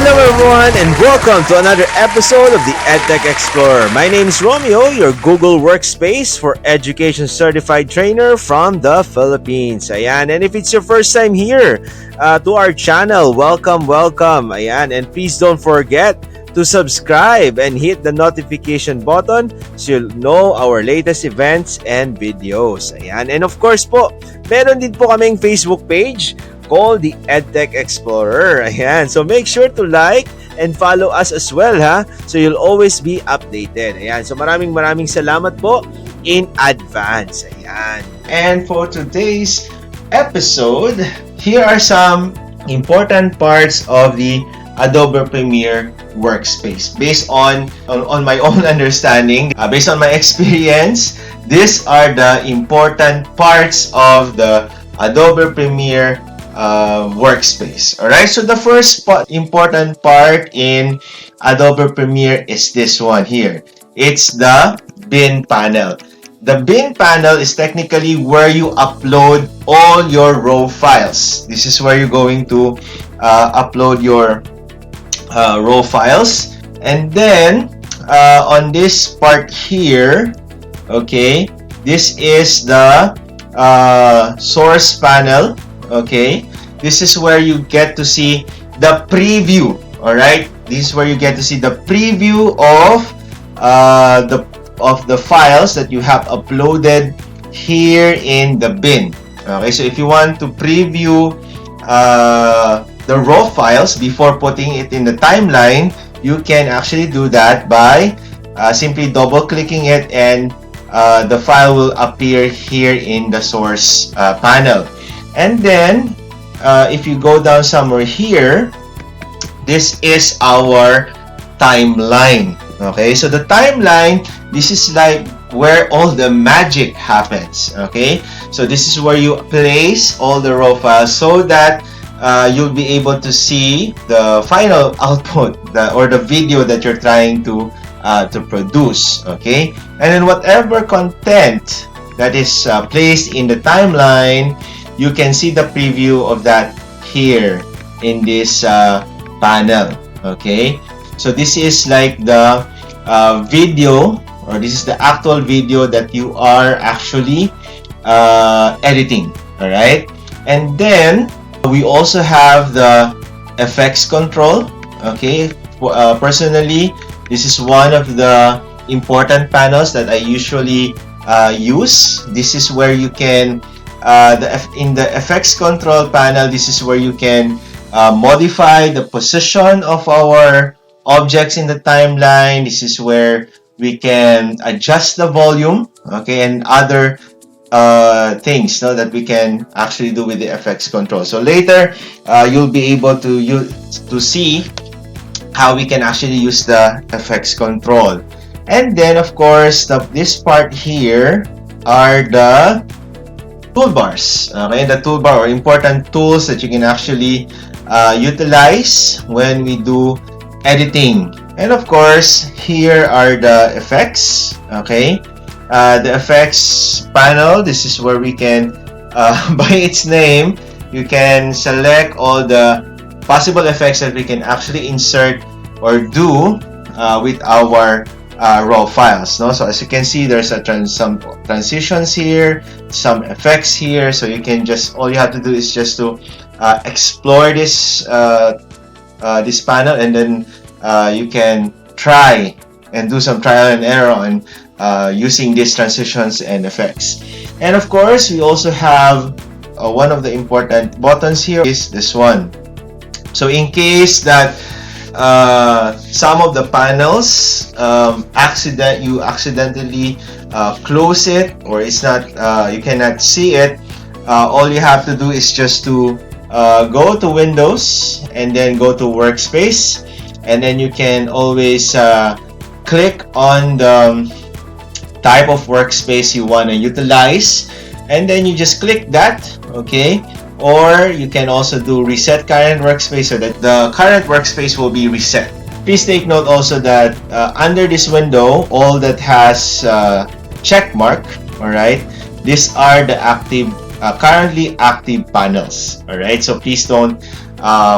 Hello everyone and welcome to another episode of the EdTech Explorer. My name is Romeo, your Google Workspace for Education Certified Trainer from the Philippines. Ayan, and if it's your first time here to our channel, welcome. Ayan, and please don't forget to subscribe and hit the notification button so you'll know our latest events and videos. Ayan, and of course po, meron din po kaming Facebook page called the EdTech Explorer. Ayan. So make sure to like and follow us as well, ha? So you'll always be updated. Ayan. So maraming salamat po in advance. Ayan. And for today's episode, here are some important parts of the Adobe Premiere Workspace. Based on my own understanding, based on my experience, these are the important parts of the Adobe Premiere Workspace. Alright, so the first important part in Adobe Premiere is this one here. It's the bin panel. The bin panel is technically where you upload all your raw files. This is where you're going to upload your raw files. And then on this part here, okay, this is the source panel. Okay, this is where you get to see the preview. All right, this is where you get to see the preview of the files that you have uploaded here in the bin. Okay, so if you want to preview the raw files before putting it in the timeline, you can actually do that by simply double clicking it, and the file will appear here in the source panel. And then, if you go down somewhere here, this is our timeline. Okay, so the timeline, this is like where all the magic happens. Okay, so this is where you place all the raw files so that you'll be able to see the final output or the video that you're trying to produce. Okay, and then whatever content that is placed in the timeline, you can see the preview of that here in this panel. Okay, so this is like the video, or this is the actual video that you are actually editing. All right, and then we also have the effects control. Okay, personally, this is one of the important panels that I usually use. This is where you can in the effects control panel, this is where you can modify the position of our objects in the timeline. This is where we can adjust the volume, okay, and other things that we can actually do with the effects control. So later, you'll be able to see how we can actually use the effects control. And then, of course, this part here are the toolbars. Okay, the toolbar, or important tools that you can actually utilize when we do editing. And of course, here are the effects. Okay, the effects panel, this is where we can by its name, you can select all the possible effects that we can actually insert or do with our raw files. No? So as you can see, there's some transitions here, some effects here. So you can just, all you have to do is just to explore this this panel, and then you can try and do some trial and error on using these transitions and effects. And of course, we also have one of the important buttons here is this one. So in case that some of the panels you accidentally close it, or it's not you cannot see it, all you have to do is just to go to Windows and then go to Workspace, and then you can always click on the type of workspace you want to utilize, and then you just click that. Okay, or you can also do reset current workspace so that the current workspace will be reset. Please take note also that under this window, all that has check mark, all right, these are the currently active panels. All right, so please don't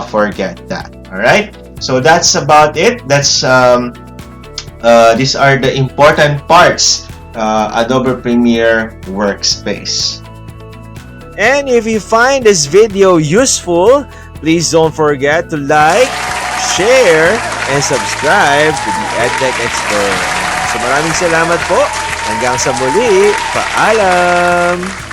forget that. All right, So that's about it. These are the important parts, Adobe Premiere Workspace. And if you find this video useful, please don't forget to like, share, and subscribe to the EdTech Expert. So maraming salamat po. Hanggang sa muli. Paalam!